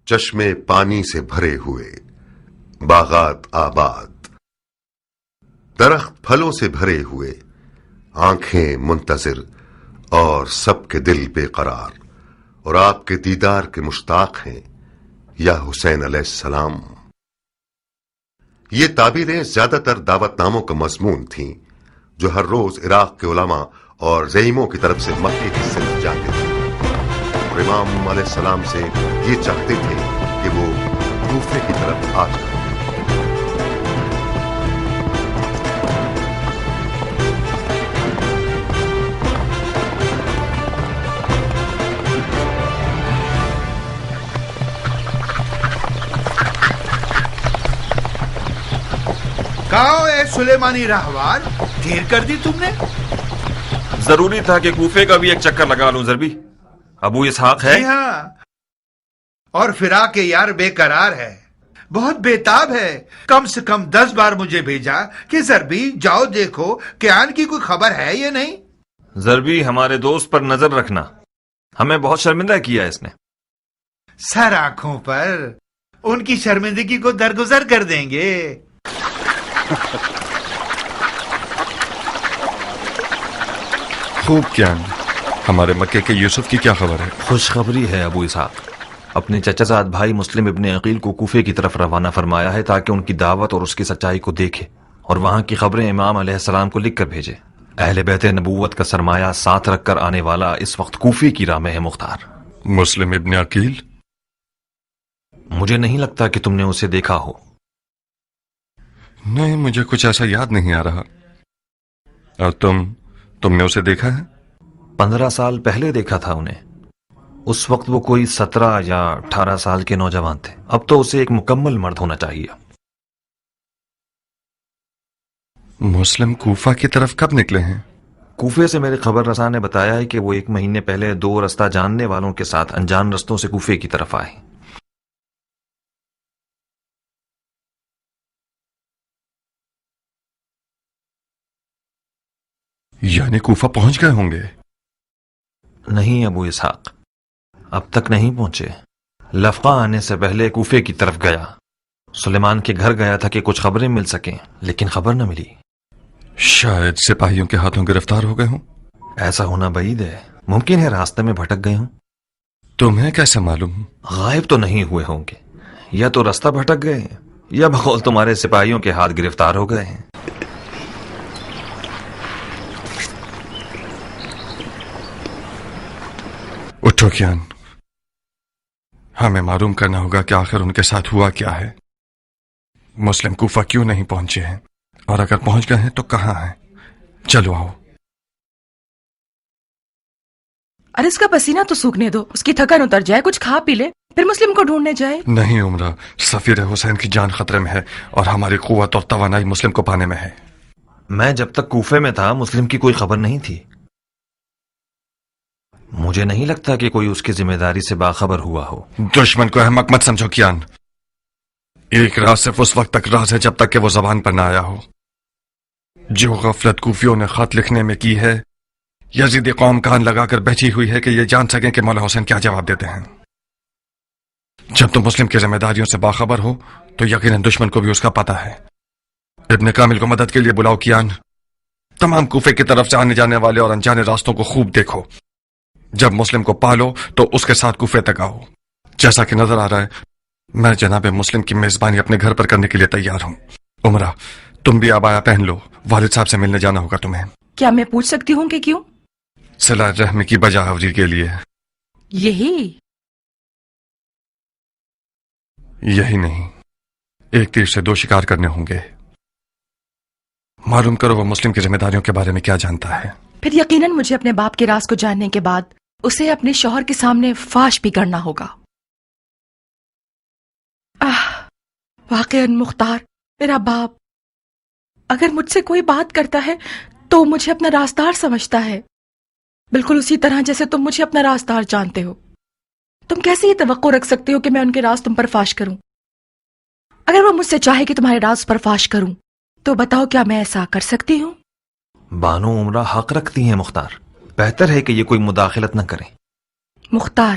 چشمے پانی سے بھرے ہوئے، باغات آباد، درخت پھلوں سے بھرے ہوئے، آنکھیں منتظر اور سب کے دل بے قرار، اور آپ کے دیدار کے مشتاق ہیں یا حسین علیہ السلام۔ یہ تعبیریں زیادہ تر دعوت ناموں کا مضمون تھیں جو ہر روز عراق کے علماء اور زعیموں کی طرف سے مکے کی سمت جاتے تھے، اور امام علیہ السلام سے یہ چاہتے تھے کہ وہ کوفے کی طرف آ جائیں۔ کہاں اے سلیمانی راہوار، دیر کر دی تم نے؟ ضروری تھا کہ کوفے کا بھی ایک چکر لگا لوں ضربی۔ ابو اسحاق ہے؟ جی ہاں، اور فراق یار بے قرار ہے، بہت بےتاب ہے۔ کم سے کم 10 بار مجھے بھیجا کہ ضربی جاؤ دیکھو کہ آن کی کوئی خبر ہے یا نہیں۔ ضربی، ہمارے دوست پر نظر رکھنا، ہمیں بہت شرمندہ کیا اس نے۔ سر آنکھوں پر، ان کی شرمندگی کو درگزر کر دیں گے۔ خوب کیان، ہمارے مکے کے یوسف کی کیا خبر ہے؟ خوشخبری ہے ابو اسحاق، اپنے چچا زاد بھائی مسلم ابن عقیل کو کوفے کی طرف روانہ فرمایا ہے تاکہ ان کی دعوت اور اس کی سچائی کو دیکھے اور وہاں کی خبریں امام علیہ السلام کو لکھ کر بھیجے۔ اہل بیت نبوت کا سرمایہ ساتھ رکھ کر آنے والا اس وقت کوفے کی راہ میں ہے مختار۔ مسلم ابن عقیل؟ مجھے نہیں لگتا کہ تم نے اسے دیکھا ہو۔ نہیں، مجھے کچھ ایسا یاد نہیں آ رہا۔ اور تم نے اسے دیکھا ہے؟ 15 سال پہلے دیکھا تھا انہیں، اس وقت وہ کوئی 17 یا 18 سال کے نوجوان تھے، اب تو اسے ایک مکمل مرد ہونا چاہیے۔ مسلم کوفہ کی طرف کب نکلے ہیں؟ کوفے سے میرے خبر رساں نے بتایا ہے کہ وہ 1 مہینے پہلے 2 رستہ جاننے والوں کے ساتھ انجان رستوں سے کوفے کی طرف آئے۔ یعنی کوفہ پہنچ گئے ہوں گے؟ نہیں ابو اسحاق، اب تک نہیں پہنچے۔ لفقہ آنے سے پہلے کوفے کی طرف گیا، سلیمان کے گھر گیا تھا کہ کچھ خبریں مل سکیں، لیکن خبر نہ ملی۔ شاید سپاہیوں کے ہاتھوں گرفتار ہو گئے ہوں۔ ایسا ہونا بعید ہے، ممکن ہے راستے میں بھٹک گئے ہوں۔ تمہیں کیسے معلوم؟ غائب تو نہیں ہوئے ہوں گے، یا تو راستہ بھٹک گئے ہیں یا بقول تمہارے سپاہیوں کے ہاتھ گرفتار ہو گئے ہیں۔ اٹھو کیان، ہمیں معلوم کرنا ہوگا کہ آخر ان کے ساتھ ہوا کیا ہے۔ مسلم کوفہ کیوں نہیں پہنچے ہیں، اور اگر پہنچ گئے ہیں تو کہاں ہیں؟ چلو آؤ۔ ارے اس کا پسینہ تو سوکھنے دو، اس کی تھکن اتر جائے، کچھ کھا پی لے، پھر مسلم کو ڈھونڈنے جائے۔ نہیں عمرہ، سفیر حسین کی جان خطرے میں ہے اور ہماری قوت اور توانائی مسلم کو پانے میں ہے۔ میں جب تک کوفے میں تھا مسلم کی کوئی خبر نہیں تھی، مجھے نہیں لگتا کہ کوئی اس کی ذمہ داری سے باخبر ہوا ہو۔ دشمن کو احمق مت سمجھو کیان، ایک راز صرف اس وقت تک راز ہے جب تک کہ وہ زبان پر نہ آیا ہو۔ جو غفلت کوفیوں نے خط لکھنے میں کی ہے، یزیدی قوم کان لگا کر بیٹھی ہوئی ہے کہ یہ جان سکیں کہ مولا حسین کیا جواب دیتے ہیں۔ جب تم مسلم کی ذمہ داریوں سے باخبر ہو تو یقیناً دشمن کو بھی اس کا پتہ ہے۔ ابن کامل کو مدد کے لیے بلاؤ کیان، تمام کوفے کی طرف سے آنے جانے والے اور انجانے راستوں کو خوب دیکھو۔ جب مسلم کو پالو تو اس کے ساتھ کوفے تک آؤ۔ جیسا کہ نظر آ رہا ہے میں جناب مسلم کی میزبانی اپنے گھر پر کرنے کے لیے تیار ہوں۔ عمرہ، تم بھی عبایا پہن لو، والد صاحب سے ملنے جانا ہوگا تمہیں۔ کیا میں پوچھ سکتی ہوں کہ کیوں؟ صلہ رحم کی بجاوری کے لیے۔ یہی نہیں، ایک تیر سے 2 شکار کرنے ہوں گے۔ معلوم کرو وہ مسلم کی ذمہ داریوں کے بارے میں کیا جانتا ہے۔ پھر یقیناً مجھے اپنے باپ کے راز کو جاننے کے بعد اسے اپنے شوہر کے سامنے فاش بھی کرنا ہوگا۔ واقعاً مختار، میرا باپ اگر مجھ سے کوئی بات کرتا ہے تو مجھے اپنا رازدار سمجھتا ہے، بالکل اسی طرح جیسے تم مجھے اپنا رازدار جانتے ہو۔ تم کیسے یہ توقع رکھ سکتے ہو کہ میں ان کے راز تم پر فاش کروں؟ اگر وہ مجھ سے چاہے کہ تمہارے راز پر فاش کروں تو بتاؤ کیا میں ایسا کر سکتی ہوں؟ بانو عمرہ حق رکھتی ہیں مختار، بہتر ہے کہ یہ کوئی مداخلت نہ کریں۔ مختار،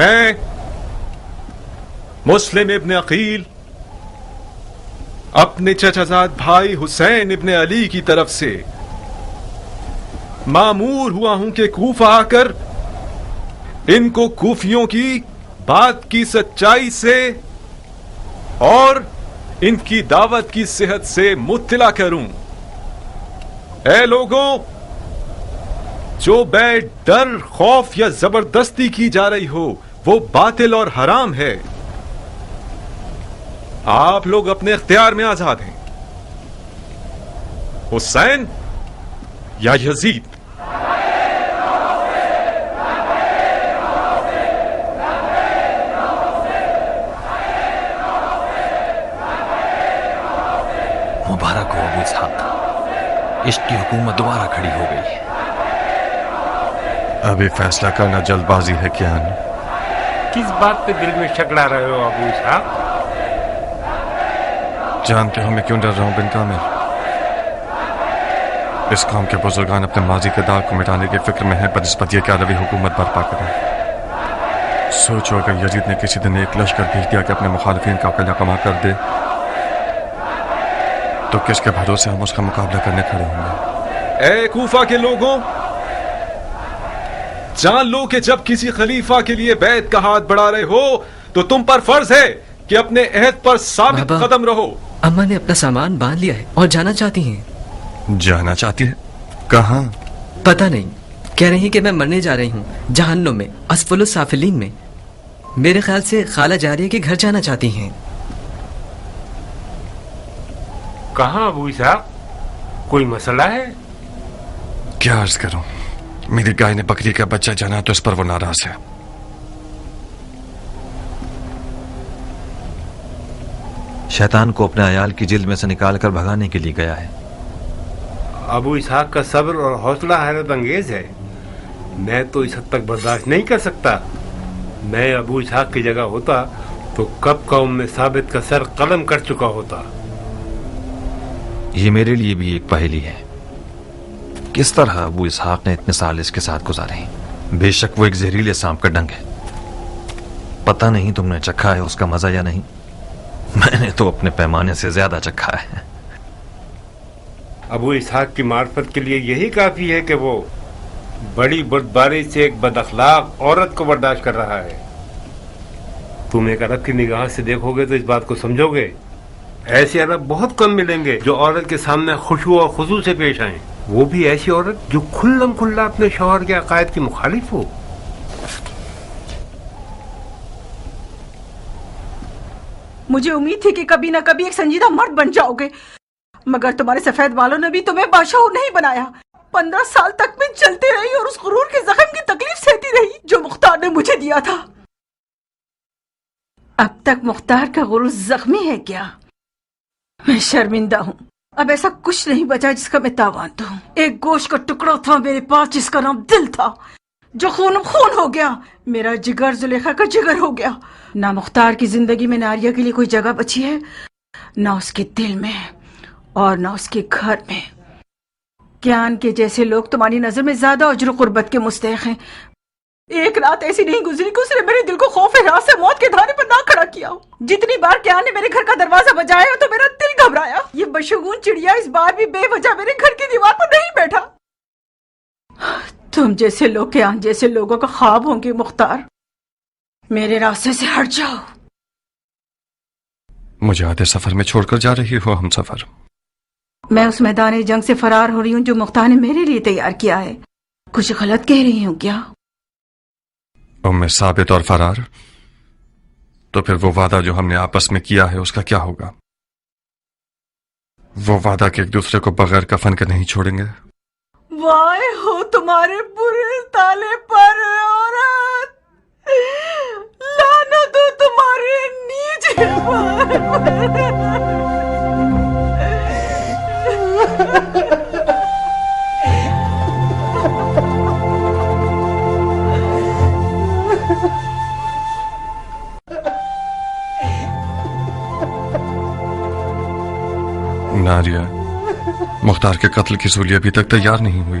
میں مسلم ابن عقیل اپنے چچازاد بھائی حسین ابن علی کی طرف سے مامور ہوا ہوں کہ کوفہ آ کر ان کو کوفیوں کی بات کی سچائی سے اور ان کی دعوت کی صحت سے مطلع کروں۔ اے لوگوں، جو بیع ڈر، خوف یا زبردستی کی جا رہی ہو وہ باطل اور حرام ہے۔ آپ لوگ اپنے اختیار میں آزاد ہیں، حسین یا یزید۔ مبارک ہو ابو اسحاق، عشق کی حکومت دوبارہ کھڑی ہو گئی ہے۔ ابھی فیصلہ کرنا جلد بازی ہے کیا؟ کس بات پہ دل میں شکڑا رہے ہو ابو اسحاق؟ جانتے ہو میں کیوں ڈر رہا ہوں بن کامل؟ اس قوم کے بزرگان اپنے ماضی کے داغ کو مٹانے کی فکر میں ہیں بنسبت یہ کہ عربی حکومت برپا کریں۔ سوچو اگر یزید نے کسی دن ایک لشکر بھیج دیا کہ اپنے مخالفین کا قلعہ کما کر دے تو کس کے بھروسے ہم اس کا مقابلہ کرنے کھڑے ہوں گے؟ اے کوفہ کے لوگوں، جان لو کہ جب کسی خلیفہ کے لیے بیعت کا ہاتھ بڑھا رہے ہو تو تم پر فرض ہے کہ اپنے عہد پر ثابت بابا، قدم رہو۔ اما نے اپنا سامان باندھ لیا ہے اور جانا چاہتی ہیں۔ جانا چاہتی ہے؟ کہاں؟ پتہ نہیں، کہہ رہی ہیں کہ میں مرنے جا رہی ہوں جہنم میں، اسفل السافلین میں۔ میرے خیال سے خالہ جاریہ کے گھر جانا چاہتی ہیں۔ کہاں ابو اسحاق؟ کوئی مسئلہ ہے؟ کیا عرض کروں، میری گائے نے بکری کا بچہ جانا تو اس پر وہ ناراض ہے۔ شیطان کو اپنے عیال کی جلد میں سے نکال کر بھگانے کے لیے گیا ہے۔ ابو اسحاق کا صبر اور حوصلہ حیرت انگیز ہے، میں تو اس حد تک برداشت نہیں کر سکتا۔ میں ابو اسحاق کی جگہ ہوتا تو کب قوم میں ثابت کا سر قلم کر چکا ہوتا۔ یہ میرے لیے بھی ایک پہیلی ہے، کس طرح ابو اسحاق نے اتنے سال اس کے ساتھ گزارے ہیں۔ بے شک وہ ایک زہریلے سانپ کا ڈنگ ہے، پتہ نہیں تم نے چکھا ہے اس کا مزہ یا نہیں، میں نے تو اپنے پیمانے سے زیادہ چکھا ہے۔ ابو اسحاق کی معرفت کے لیے یہی کافی ہے کہ وہ بڑی بردباری سے ایک بد اخلاق عورت کو برداشت کر رہا ہے۔ تم ایک عرب کی نگاہ سے دیکھو گے تو اس بات کو سمجھو گے۔ ایسے عرب بہت کم ملیں گے جو عورت کے سامنے خشوع اور خضوع سے پیش آئیں، وہ بھی ایسی عورت جو کھلم کھلا اپنے شوہر کے عقائد کی مخالف ہو۔ مجھے امید تھی کہ کبھی نہ کبھی ایک سنجیدہ مرد بن جاؤ گے، مگر تمہارے سفید بالوں نے بھی تمہیں بادشاہ نہیں بنایا۔ 15 سال تک میں چلتی رہی اور اس غرور کے زخم کی تکلیف سہتی رہی جو مختار نے مجھے دیا تھا۔ اب تک مختار کا غرور زخمی ہے کیا؟ میں شرمندہ ہوں، اب ایسا کچھ نہیں بچا جس کا میں تاوان دوں۔ ایک گوشت کا ٹکڑا تھا میرے پاس جس کا نام دل تھا، جو خون خون ہو گیا۔ میرا جگر زلیخا کا جگر ہو گیا۔ نہ مختار کی زندگی میں ناریہ کے لیے کوئی جگہ بچی ہے، نہ اس کے دل میں اور نہ اس کے گھر میں۔ کیان کے جیسے لوگ تمہاری نظر میں زیادہ اجر و قربت کے مستحق ہیں۔ ایک رات ایسی نہیں گزری کہ اس نے میرے دل کو خوف رات سے موت کے دھانے پر نہ کھڑا کیا ہو۔ جتنی بار کیان نے میرے گھر کا دروازہ بجایا تو میرا دل گھبرایا۔ یہ بشگون چڑیا اس بار بھی بے وجہ میرے گھر کی دیوار پر نہیں بیٹھا۔ تم جیسے لوگ کیان جیسے لوگوں کا خواب ہوں گے مختار، میرے راستے سے ہٹ جاؤ۔ مجھے آدھے سفر میں چھوڑ کر جا رہی ہو ہم سفر؟ میں اس میدان جنگ سے فرار ہو رہی ہوں جو مختار نے میرے لیے تیار کیا ہے۔ کچھ غلط کہہ رہی ہوں کیا؟ ام ثابت اور فرار؟ تو پھر وہ وعدہ جو ہم نے آپس میں کیا ہے اس کا کیا ہوگا؟ وہ وعدہ کہ ایک دوسرے کو بغیر کفن کے نہیں چھوڑیں گے؟ وائے ہو تمہارے برے تالے پر عورت، لعنت ہو تمہارے نیچے پر۔ ناریہ، مختار کے قتل کی سولی ابھی تک تیار نہیں ہوئی۔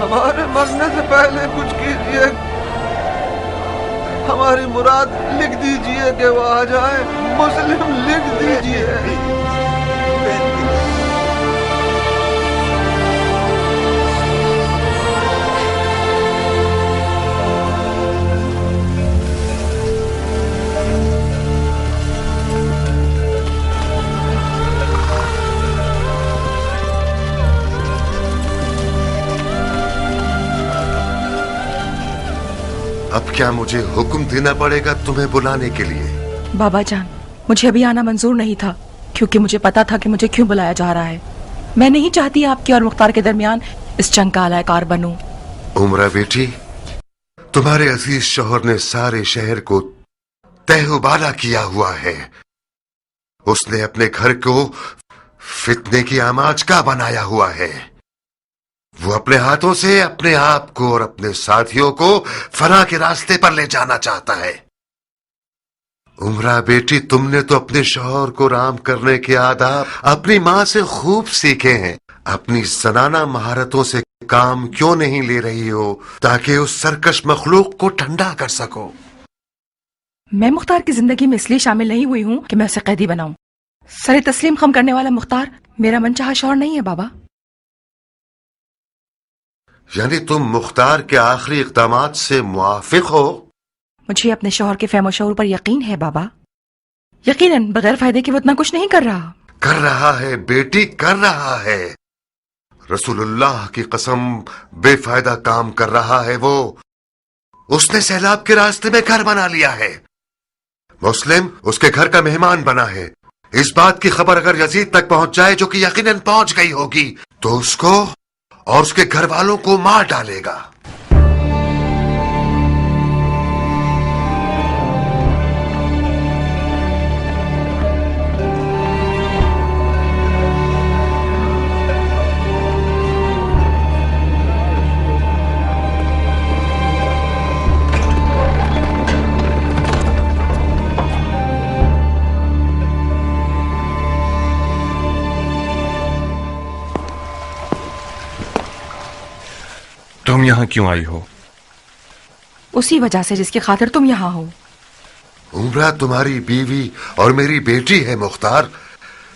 ہمارے مرنے سے پہلے کچھ کیجیے، ہماری مراد لکھ دیجیے کہ وہ آ جائے، مسلم لکھ دیجیے۔ اب کیا مجھے حکم دینا پڑے گا تمہیں بلانے کے لیے؟ بابا جان، مجھے ابھی آنا منظور نہیں تھا، کیونکہ مجھے پتا تھا کہ مجھے کیوں بلایا جا رہا ہے۔ میں نہیں چاہتی آپ کے اور مختار کے درمیان اس جنگ کا اعلی کار بنوں۔ عمرہ بیٹی، تمہارے عزیز شوہر نے سارے شہر کو تہ و بالا کیا ہوا ہے۔ اس نے اپنے گھر کو فتنے کی آماج کا بنایا ہوا ہے۔ وہ اپنے ہاتھوں سے اپنے آپ کو اور اپنے ساتھیوں کو فنا کے راستے پر لے جانا چاہتا ہے۔ عمرہ بیٹی، تم نے تو اپنے شوہر کو رام کرنے کے آداب اپنی ماں سے خوب سیکھے ہیں۔ اپنی زنانہ مہارتوں سے کام کیوں نہیں لے رہی ہو تاکہ اس سرکش مخلوق کو ٹھنڈا کر سکو؟ میں مختار کی زندگی میں اس لیے شامل نہیں ہوئی ہوں کہ میں اسے قیدی بناؤں۔ سر تسلیم خم کرنے والا مختار میرا من چاہا شوہر نہیں ہے بابا۔ یعنی تم مختار کے آخری اقدامات سے موافق ہو؟ مجھے اپنے شوہر کے فہم و شعور پر یقین ہے بابا، یقیناً بغیر فائدے کے وہ اتنا کچھ نہیں کر رہا۔ کر رہا ہے بیٹی، کر رہا ہے۔ رسول اللہ کی قسم، بے فائدہ کام کر رہا ہے وہ۔ اس نے سیلاب کے راستے میں گھر بنا لیا ہے۔ مسلم اس کے گھر کا مہمان بنا ہے۔ اس بات کی خبر اگر یزید تک پہنچ جائے، جو کہ یقیناً پہنچ گئی ہوگی، تو اس کو اور اس کے گھر والوں کو مار ڈالے گا۔ تم یہاں کیوں آئی ہو؟ اسی وجہ سے جس کی خاطر تم یہاں ہو۔ عمرہ تمہاری بیوی اور میری بیٹی ہے مختار۔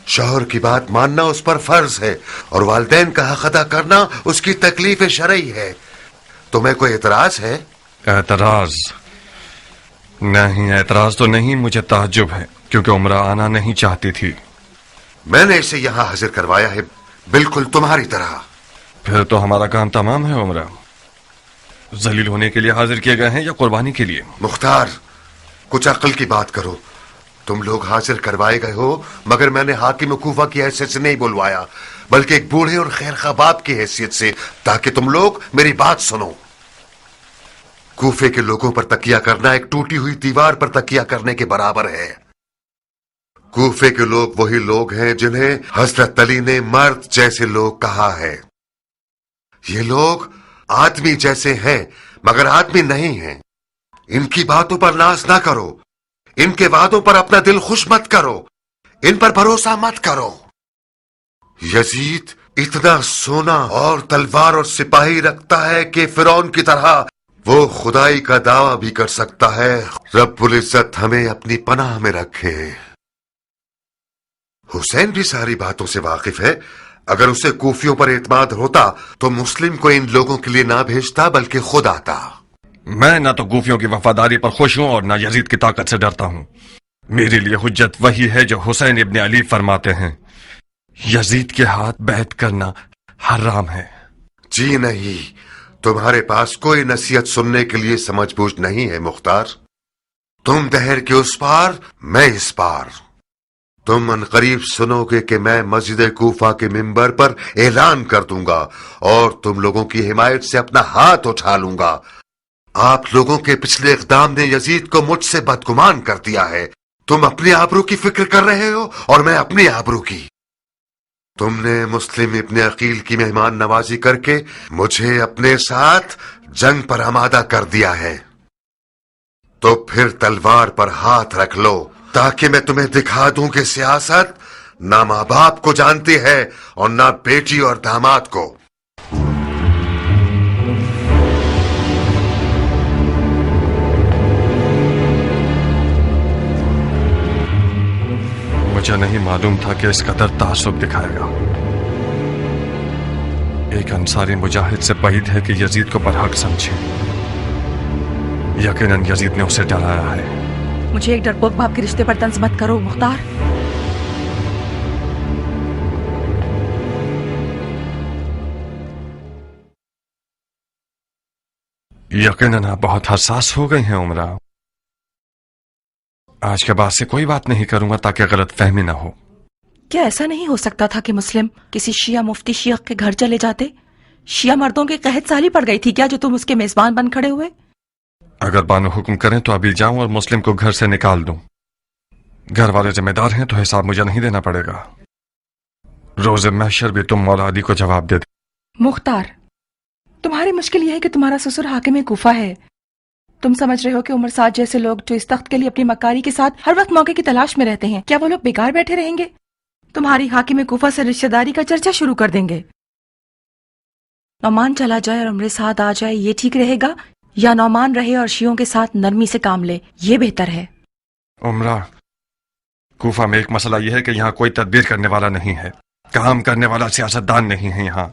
شوہر کی بات ماننا اس پر فرض ہے اور والدین کا حق ادا کرنا اس کی تکلیف شرعی ہے۔ تمہیں کوئی اعتراض ہے؟ اعتراض نہیں، اعتراض تو نہیں، مجھے تعجب ہے کیونکہ عمرہ آنا نہیں چاہتی تھی۔ میں نے اسے یہاں حاضر کروایا ہے بالکل تمہاری طرح۔ پھر تو ہمارا کام تمام ہے۔ عمرہ ذلیل ہونے کے لیے حاضر کیے گئے ہیں یا قربانی کے لیے؟ مختار، کچھ عقل کی بات کرو۔ تم لوگ حاضر کوائے گئے ہو، مگر میں نے حاکم کوفہ کی حیثیت سے نہیں بلوایا، بلکہ ایک بوڑھے اور خیرخواہ باپ کی حیثیت سے، تاکہ تم لوگ میری بات سنو۔ کوفے کے لوگوں پر تکیہ کرنا ایک ٹوٹی ہوئی دیوار پر تکیہ کرنے کے برابر ہے۔ کوفے کے لوگ وہی لوگ ہیں جنہیں حضرت علی نے مرد جیسے لوگ کہا ہے۔ یہ لوگ آدمی جیسے ہیں مگر آدمی نہیں ہیں۔ ان کی باتوں پر ناز نہ کرو، ان کے وعدوں پر اپنا دل خوش مت کرو، ان پر بھروسہ مت کرو۔ یزید اتنا سونا اور تلوار اور سپاہی رکھتا ہے کہ فرعون کی طرح وہ خدائی کا دعویٰ بھی کر سکتا ہے۔ رب العزت ہمیں اپنی پناہ میں رکھے۔ حسین بھی ساری باتوں سے واقف ہے۔ اگر اسے کوفیوں پر اعتماد ہوتا تو مسلم کو ان لوگوں کے لیے نہ بھیجتا بلکہ خود آتا۔ میں نہ تو کوفیوں کی وفاداری پر خوش ہوں اور نہ یزید کی طاقت سے ڈرتا ہوں۔ میرے لیے حجت وہی ہے جو حسین ابن علی فرماتے ہیں، یزید کے ہاتھ بیعت کرنا حرام ہے۔ جی نہیں، تمہارے پاس کوئی نصیحت سننے کے لیے سمجھ بوجھ نہیں ہے مختار۔ تم دہر کے اس پار، میں اس پار۔ تم عنقریب سنو گے کہ میں مسجد کوفہ کے منبر پر اعلان کر دوں گا اور تم لوگوں کی حمایت سے اپنا ہاتھ اٹھا لوں گا۔ آپ لوگوں کے پچھلے اقدام نے یزید کو مجھ سے بدگمان کر دیا ہے۔ تم اپنی آبرو کی فکر کر رہے ہو اور میں اپنی آبرو کی۔ تم نے مسلم ابن عقیل کی مہمان نوازی کر کے مجھے اپنے ساتھ جنگ پر آمادہ کر دیا ہے، تو پھر تلوار پر ہاتھ رکھ لو تاکہ میں تمہیں دکھا دوں کہ سیاست نہ ماں باپ کو جانتی ہے اور نہ بیٹی اور داماد کو۔ مجھے نہیں معلوم تھا کہ اس قدر تعصب دکھائے گا. ایک انصاری مجاہد سے بعید ہے کہ یزید کو برحق سمجھے. یقیناً یزید نے اسے ڈرایا ہے. مجھے ایک ڈرپوک باپ کے رشتے پر طنز مت کرو مختار. یقیناً آپ بہت حساس ہو گئی ہیں عمرہ. آج کے بعد سے کوئی بات نہیں کروں گا تاکہ غلط فہمی نہ ہو. کیا ایسا نہیں ہو سکتا تھا کہ مسلم کسی شیعہ مفتی شیخ کے گھر چلے جاتے؟ شیعہ مردوں کی قحط سالی پڑ گئی تھی کیا جو تم اس کے میزبان بن کھڑے ہوئے؟ اگر بانو حکم کریں تو ابھی جاؤں اور مسلم کو گھر سے نکال دوں. گھر والے ذمہ دار ہیں تو حساب مجھے نہیں دینا پڑے گا. روز محشر بھی تم مولا علی کو جواب دے دو. مختار، تمہاری مشکل یہ ہے کہ تمہارا سسر حاکم کوفہ ہے. تم سمجھ رہے ہو کہ عمر سعد جیسے لوگ جو اس تخت کے لیے اپنی مکاری کے ساتھ ہر وقت موقع کی تلاش میں رہتے ہیں، کیا وہ لوگ بیکار بیٹھے رہیں گے؟ تمہاری حاکم کوفہ سے رشتہ داری کا چرچا شروع کر دیں گے. نعمان چلا جائے اور عمر سعد آ جائے، یہ ٹھیک رہے گا یا نعمان رہے اور شیعوں کے ساتھ نرمی سے کام لے؟ یہ بہتر ہے. عمرہ، کوفہ میں ایک مسئلہ یہ ہے کہ یہاں کوئی تدبیر کرنے والا نہیں ہے، کام کرنے والا سیاستدان نہیں ہے. یہاں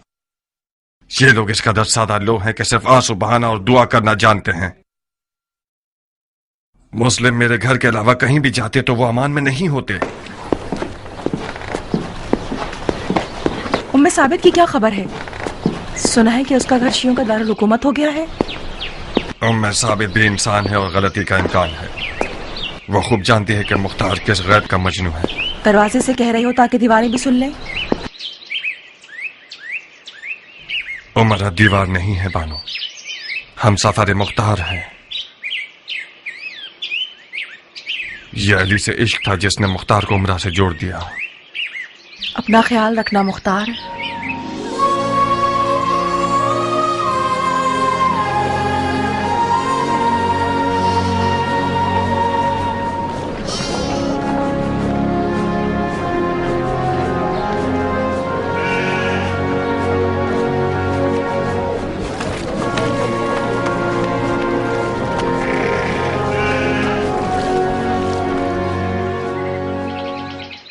یہ لوگ اس قدر سادہ لوگ ہیں کہ صرف آنسو بہانا اور دعا کرنا جانتے ہیں. مسلم میرے گھر کے علاوہ کہیں بھی جاتے تو وہ امان میں نہیں ہوتے. ام ثابت کی کیا خبر ہے؟ سنا ہے کہ اس کا گھر شیعوں کا دارالحکومت ہو گیا ہے. ام ثابت بھی انسان ہے اور غلطی کا امکان ہے. وہ خوب جانتی ہے کہ مختار کس غیب کا مجنوں ہے. دروازے سے کہہ رہی ہو تاکہ دیواریں بھی سن لیں. عمرہ دیوار نہیں ہے بانو، ہم سفر مختار ہیں. یہ علی سے عشق تھا جس نے مختار کو عمرہ سے جوڑ دیا. اپنا خیال رکھنا مختار.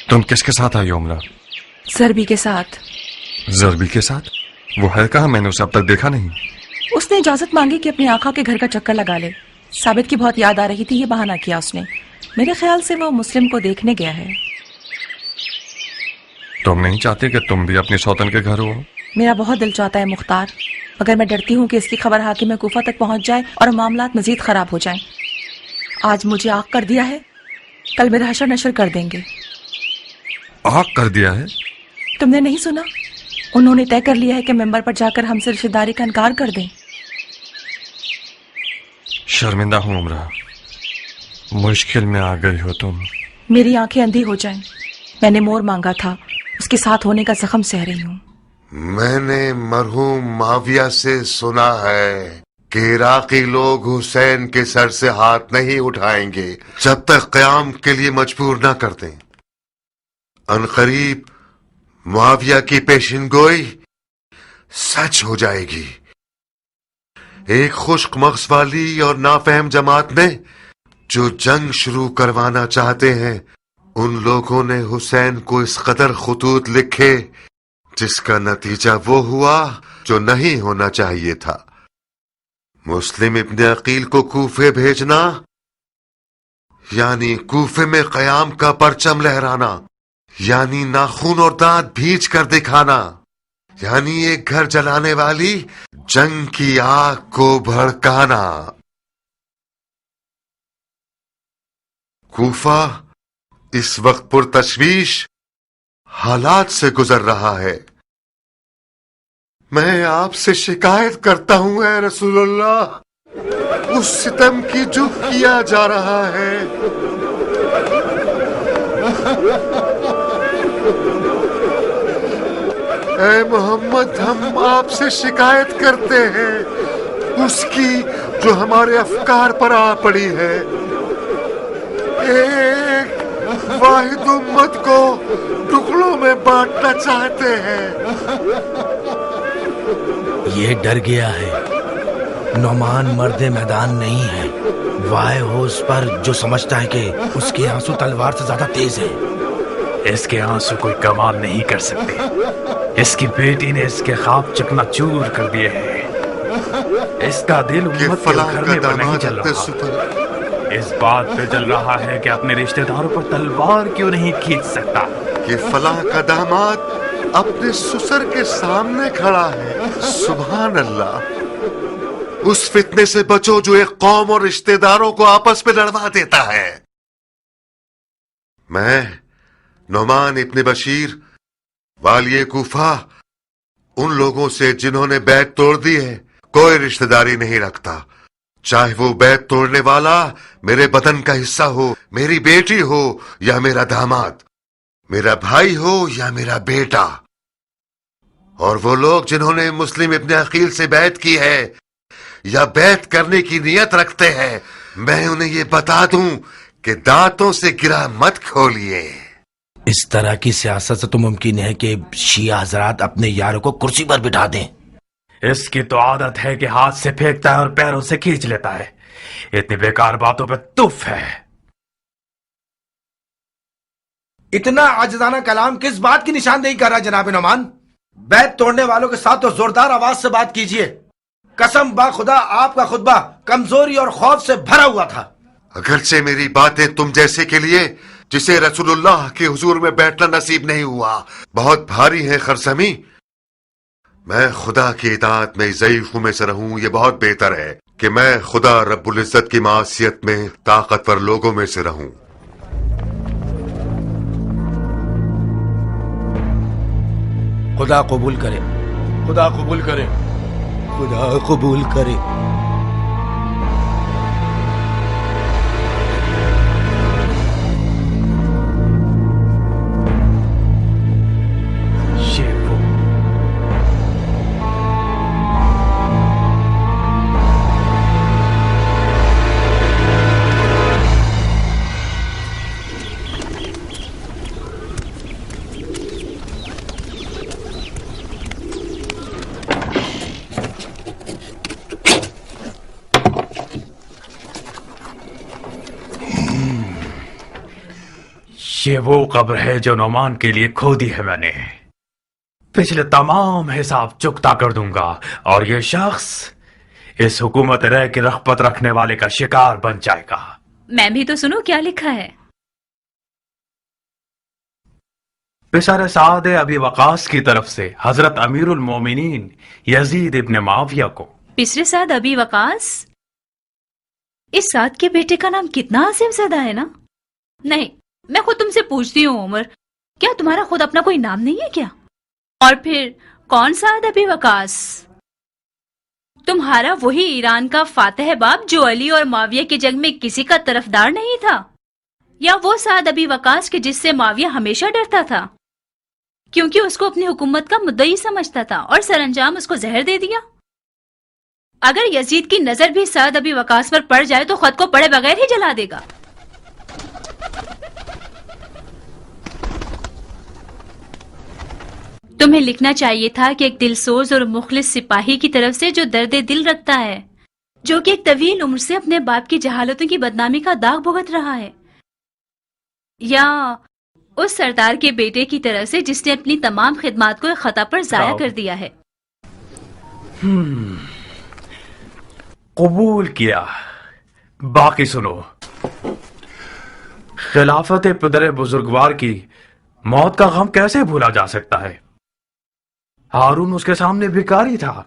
تم کس کے ساتھ آئی عمرہ؟ زربی کے ساتھ. زربی کے ساتھ؟ وہ ہے کہاں؟ میں نے اسے اب تک دیکھا نہیں. اس نے اجازت مانگی کہ اپنے آقا کے گھر کا چکر لگا لے. ثابت کی بہت یاد آ رہی تھی، یہ بہانہ کیا اس نے. میرے خیال سے وہ مسلم کو دیکھنے گیا ہے. تم نہیں چاہتے کہ تم بھی اپنی سوتن کے گھر ہو؟ میرا بہت دل چاہتا ہے مختار، مگر میں ڈرتی ہوں کہ اس کی خبر حاکم کوفہ تک پہنچ جائے اور معاملات مزید خراب ہو جائیں. آج مجھے آگ کر دیا ہے، کل میرا حشر نشر کر دیں گے. آگ کر دیا ہے؟ تم نے نہیں سنا؟ انہوں نے طے کر لیا ہے کہ ممبر پر جا کر ہم سے رشتہ داری کا انکار کر دیں. شرمندہ ہوں عمرہ، مشکل میں آ گئی ہو تم. میری آنکھیں اندھی ہو جائیں. میں نے مور مانگا تھا، اس کے ساتھ ہونے کا زخم سہ رہی ہوں. میں نے مرحوم معاویہ سے سنا ہے کہ عراقی لوگ حسین کے سر سے ہاتھ نہیں اٹھائیں گے جب تک قیام کے لیے مجبور نہ کر دیں. عنقریب معاویہ کی پیشن گوئی سچ ہو جائے گی. ایک خشک مغز والی اور نافہم جماعت میں جو جنگ شروع کروانا چاہتے ہیں، ان لوگوں نے حسین کو اس قدر خطوط لکھے جس کا نتیجہ وہ ہوا جو نہیں ہونا چاہیے تھا. مسلم ابن عقیل کو کوفے بھیجنا یعنی کوفے میں قیام کا پرچم لہرانا، یعنی ناخون اور دانت بھیج کر دکھانا، یعنی ایک گھر جلانے والی جنگ کی آگ کو بھڑکانا. کوفہ اس وقت پرتشویش حالات سے گزر رہا ہے. میں آپ سے شکایت کرتا ہوں اے رسول اللہ، اس ستم کی جو کیا جا رہا ہے. اے محمد، ہم آپ سے شکایت کرتے ہیں اس کی جو ہمارے افکار پر آ پڑی ہے. ایک واحد امت کو ٹکڑوں میں بانٹنا چاہتے ہیں. یہ ڈر گیا ہے. نعمان مرد میدان نہیں ہے. وائے ہو اس پر جو سمجھتا ہے کہ اس کے آنسو تلوار سے زیادہ تیز ہے. اس کے آنسو کوئی کمال نہیں کر سکتے. اس کی بیٹی نے اس کے خواب چکنا چور کر دیے ہیں. اس کا دل امت کے گھرنے پر نہیں چل رہا. اس بات پہ چل رہا ہے کہ اپنے رشتہ داروں پر تلوار کیوں نہیں کھینچ سکتا. کہ فلاں کا داماد اپنے سسر کے سامنے کھڑا ہے. سبحان اللہ. اس فتنے سے بچو جو ایک قوم اور رشتہ داروں کو آپس میں لڑوا دیتا ہے. میں نعمان ابن بشیر والی کوفہ ان لوگوں سے جنہوں نے بیعت توڑ دی ہے کوئی رشتہ داری نہیں رکھتا. چاہے وہ بیعت توڑنے والا میرے بدن کا حصہ ہو، میری بیٹی ہو یا میرا داماد، میرا بھائی ہو یا میرا بیٹا. اور وہ لوگ جنہوں نے مسلم ابن عقیل سے بیعت کی ہے یا بیعت کرنے کی نیت رکھتے ہیں، میں انہیں یہ بتا دوں کہ دانتوں سے گرا مت کھولیے. اس طرح کی سیاست سے تو ممکن ہے کہ شیعہ حضرات اپنے یاروں کو کرسی پر بٹھا دیں. اس کی تو عادت ہے کہ ہاتھ سے پھینکتا ہے اور پیروں سے کھینچ لیتا ہے. اتنی بیکار باتوں پہ تف ہے. اتنا عاجزانہ کلام کس بات کی نشاندہی کر رہا جناب نعمان؟ بیعت توڑنے والوں کے ساتھ تو زوردار آواز سے بات کیجئے. قسم با خدا آپ کا خطبہ کمزوری اور خوف سے بھرا ہوا تھا. اگرچہ میری باتیں تم جیسے کے لیے جسے رسول اللہ کے حضور میں بیٹھنا نصیب نہیں ہوا بہت بھاری ہے خرسمی. میں خدا کی اطاعت میں ضعیفوں میں سے رہوں، یہ بہت بہتر ہے کہ میں خدا رب العزت کی معصیت میں طاقتور لوگوں میں سے رہوں. خدا قبول کرے، خدا قبول کرے، خدا قبول کرے. یہ وہ قبر ہے جو نعمان کے لیے کھودی ہے میں نے. پچھلے تمام حساب چکتا کر دوں گا اور یہ شخص اس حکومت رہ کی رغبت رکھنے والے کا شکار بن جائے گا. میں بھی تو سنو کیا لکھا ہے. پسر سعد ابی وقاص کی طرف سے حضرت امیر المومنین یزید ابن معاویہ کو. پسر سعد ابی وقاص؟ اس سعد کے بیٹے کا نام کتنا عظیم زدہ ہے نا. نہیں، میں خود تم سے پوچھتی ہوں عمر، کیا تمہارا خود اپنا کوئی نام نہیں ہے کیا؟ اور پھر کون سعد ابی وقاص؟ تمہارا وہی ایران کا فاتح باب جو علی اور معاویہ کی جنگ میں کسی کا طرفدار نہیں تھا، یا وہ سعد ابی وقاص کے جس سے معاویہ ہمیشہ ڈرتا تھا کیونکہ اس کو اپنی حکومت کا مدعی سمجھتا تھا اور سر انجام اس کو زہر دے دیا؟ اگر یزید کی نظر بھی سعد ابی وقاص پر پڑ جائے تو خود کو پڑے بغیر ہی جلا دے گا. تمہیں لکھنا چاہیے تھا کہ ایک دل سوز اور مخلص سپاہی کی طرف سے جو درد دل رکھتا ہے، جو کہ ایک طویل عمر سے اپنے باپ کی جہالتوں کی بدنامی کا داغ بھگت رہا ہے، یا اس سردار کے بیٹے کی طرف سے جس نے اپنی تمام خدمات کو ایک خطا پر ضائع کر دیا ہے. قبول کیا. باقی سنو. خلافت پدر بزرگوار کی موت کا غم کیسے بھولا جا سکتا ہے؟ ہارون اس کے سامنے بھکاری تھا،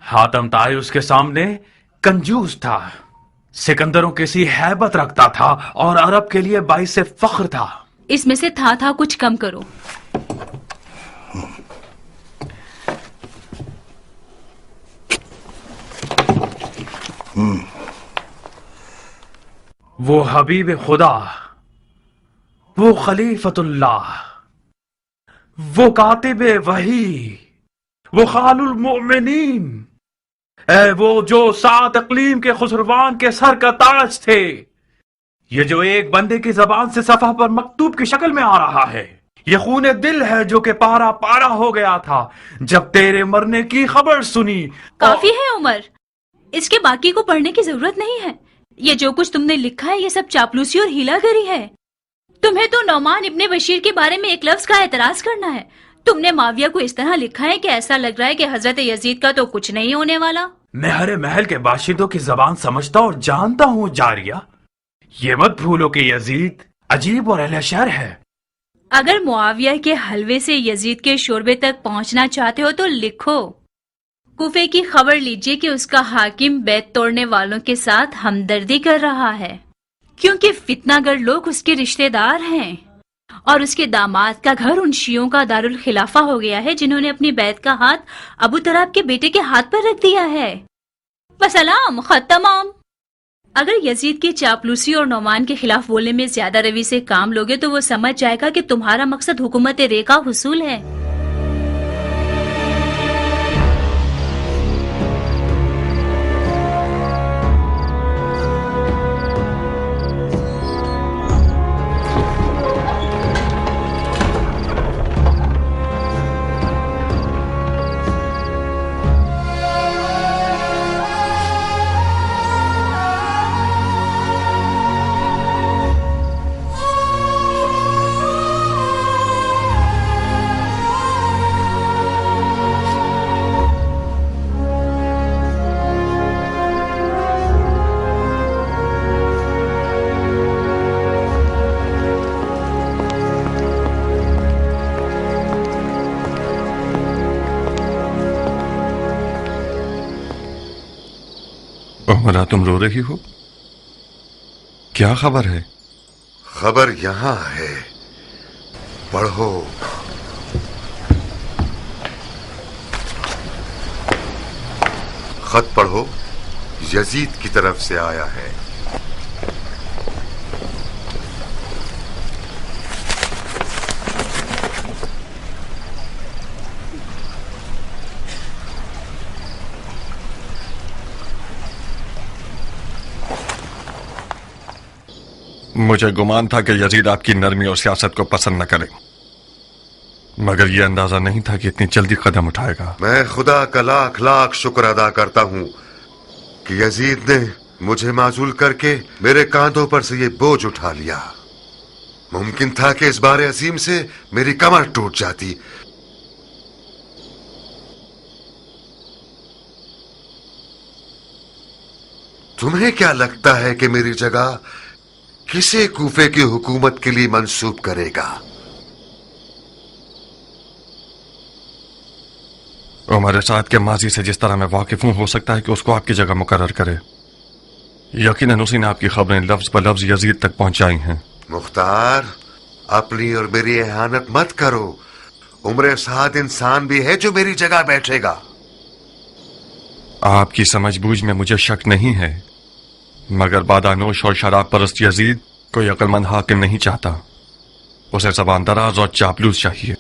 حاتم طائی اس کے سامنے کنجوس تھا، سکندروں کی سی ہیبت رکھتا تھا اور عرب کے لیے باعث فخر تھا. اس میں سے تھا کچھ کم کرو. وہ حبیب خدا، وہ خلیفت اللہ، وہ کاتب وحی، وہ خال المؤمنین، اے وہ جو 7 اقلیم کے خسروان کے سر کا تاج تھے. یہ جو ایک بندے کی زبان سے صفحہ پر مکتوب کی شکل میں آ رہا ہے، یہ خون دل ہے جو کہ پارا پارا ہو گیا تھا جب تیرے مرنے کی خبر سنی. کافی ہے عمر، اس کے باقی کو پڑھنے کی ضرورت نہیں ہے. یہ جو کچھ تم نے لکھا ہے یہ سب چاپلوسی اور ہیلا گری ہے. تمہیں تو نعمان ابن بشیر کے بارے میں ایک لفظ کا اعتراض کرنا ہے. تم نے معاویہ کو اس طرح لکھا ہے کہ ایسا لگ رہا ہے کہ حضرت یزید کا تو کچھ نہیں ہونے والا. میں ہر محل کے باشندوں کی زبان سمجھتا اور جانتا ہوں جاریہ. یہ مت بھولو کہ یزید عجیب اور اہل شر ہے. اگر معاویہ کے حلوے سے یزید کے شوربے تک پہنچنا چاہتے ہو تو لکھو. کوفے کی خبر لیجئے کہ اس کا حاکم بیت توڑنے والوں کے ساتھ ہمدردی کر رہا ہے، کیونکہ فتنہ گر لوگ اس کے رشتہ دار ہیں، اور اس کے داماد کا گھر ان شیعوں کا دارالخلافہ ہو گیا ہے جنہوں نے اپنی بیعت کا ہاتھ ابو طراب کے بیٹے کے ہاتھ پر رکھ دیا ہے. وسلام، خط تمام. اگر یزید کی چاپلوسی اور نعمان کے خلاف بولنے میں زیادہ روی سے کام لوگے تو وہ سمجھ جائے گا کہ تمہارا مقصد حکومت رے کا حصول ہے. عمرہ، تم رو رہی ہو؟ کیا خبر ہے؟ خبر یہاں ہے، پڑھو. خط پڑھو، یزید کی طرف سے آیا ہے. مجھے گمان تھا کہ یزید آپ کی نرمی اور سیاست کو پسند نہ کرے، مگر یہ اندازہ نہیں تھا کہ اتنی جلدی قدم اٹھائے گا. میں خدا کا لاکھ لاکھ شکر ادا کرتا ہوں کہ یزید نے مجھے معزول کر کے میرے کاندھوں پر سے یہ بوجھ اٹھا لیا. ممکن تھا کہ اس بار عظیم سے میری کمر ٹوٹ جاتی. تمہیں کیا لگتا ہے کہ میری جگہ کسے کوفے کی حکومت کے لیے منسوب کرے گا؟ عمر سعد کے ماضی سے جس طرح میں واقف ہوں، ہو سکتا ہے کہ اس کو آپ کی جگہ مقرر کرے. یقیناً اسی نے آپ کی خبریں لفظ بہ لفظ یزید تک پہنچائی ہیں. مختار، اپنی اور میری اہانت مت کرو. عمر سعد انسان بھی ہے جو میری جگہ بیٹھے گا. آپ کی سمجھ بوجھ میں مجھے شک نہیں ہے، مگر بادانوش اور شراب پرست یزید کوئی عقل مند حاکم نہیں چاہتا. اسے زبان دراز اور چاپلوس چاہیے،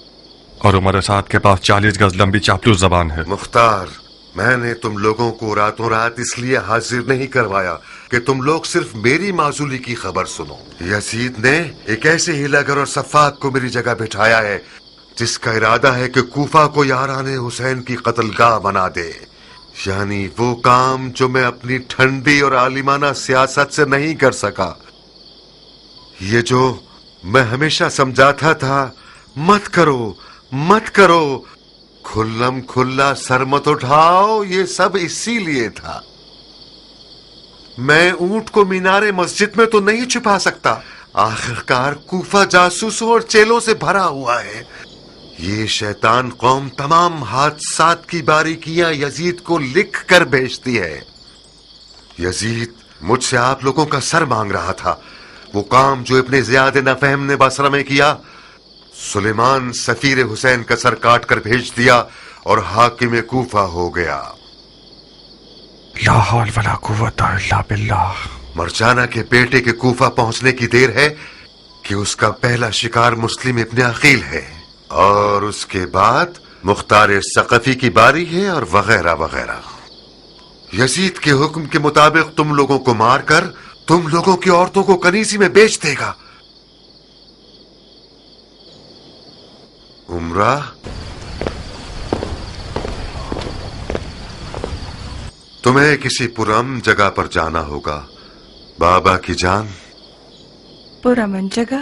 اور عمر سعد کے پاس 40 گز لمبی چاپلوس زبان ہے. مختار، میں نے تم لوگوں کو راتوں رات اس لیے حاضر نہیں کروایا کہ تم لوگ صرف میری معزولی کی خبر سنو. یزید نے ایک ایسے ہیلاگر اور سفاک کو میری جگہ بٹھایا ہے جس کا ارادہ ہے کہ کوفہ کو یاران حسین کی قتل گاہ بنا دے. یعنی وہ کام جو میں اپنی ٹھنڈی اور عالمانہ سیاست سے نہیں کر سکا. یہ جو میں ہمیشہ سمجھاتا تھا مت کرو مت کرو، کھلم کھلا سر مت اٹھاؤ، یہ سب اسی لیے تھا. میں اونٹ کو مینار مسجد میں تو نہیں چھپا سکتا. آخرکار کوفہ جاسوسوں اور چیلوں سے بھرا ہوا ہے. یہ شیطان قوم تمام حادثات کی باریکیاں یزید کو لکھ کر بھیجتی ہے. یزید مجھ سے آپ لوگوں کا سر مانگ رہا تھا. وہ کام جو ابن زیاد نفہم نے بصرہ میں کیا، سلیمان سفیر حسین کا سر کاٹ کر بھیج دیا اور حاکم کوفہ ہو گیا. لا حول ولا قوت الا باللہ. مرجانہ کے بیٹے کے کوفہ پہنچنے کی دیر ہے کہ اس کا پہلا شکار مسلم ابن عقیل ہے، اور اس کے بعد مختار ثقفی کی باری ہے، اور وغیرہ وغیرہ. یزید کے حکم کے مطابق تم لوگوں کو مار کر تم لوگوں کی عورتوں کو کنیزی میں بیچ دے گا. عمرہ، تمہیں کسی پرامن جگہ پر جانا ہوگا. بابا کی جان. پرامن جگہ؟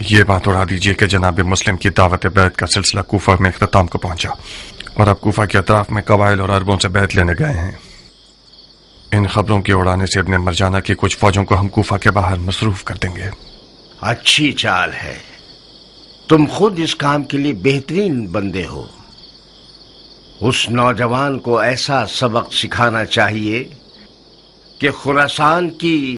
یہ بات اڑا دیجئے کہ جناب مسلم کی دعوت بیعت کا سلسلہ کوفہ میں اختتام کو پہنچا اور اب کوفہ کے اطراف میں قبائل اور عربوں سے بیعت لینے گئے ہیں۔ ان خبروں کے اڑانے سے ابن مرجانہ کی کچھ فوجوں کو ہم کوفہ کے باہر مصروف کر دیں گے۔ اچھی چال ہے، تم خود اس کام کے لیے بہترین بندے ہو۔ اس نوجوان کو ایسا سبق سکھانا چاہیے کہ خراسان کی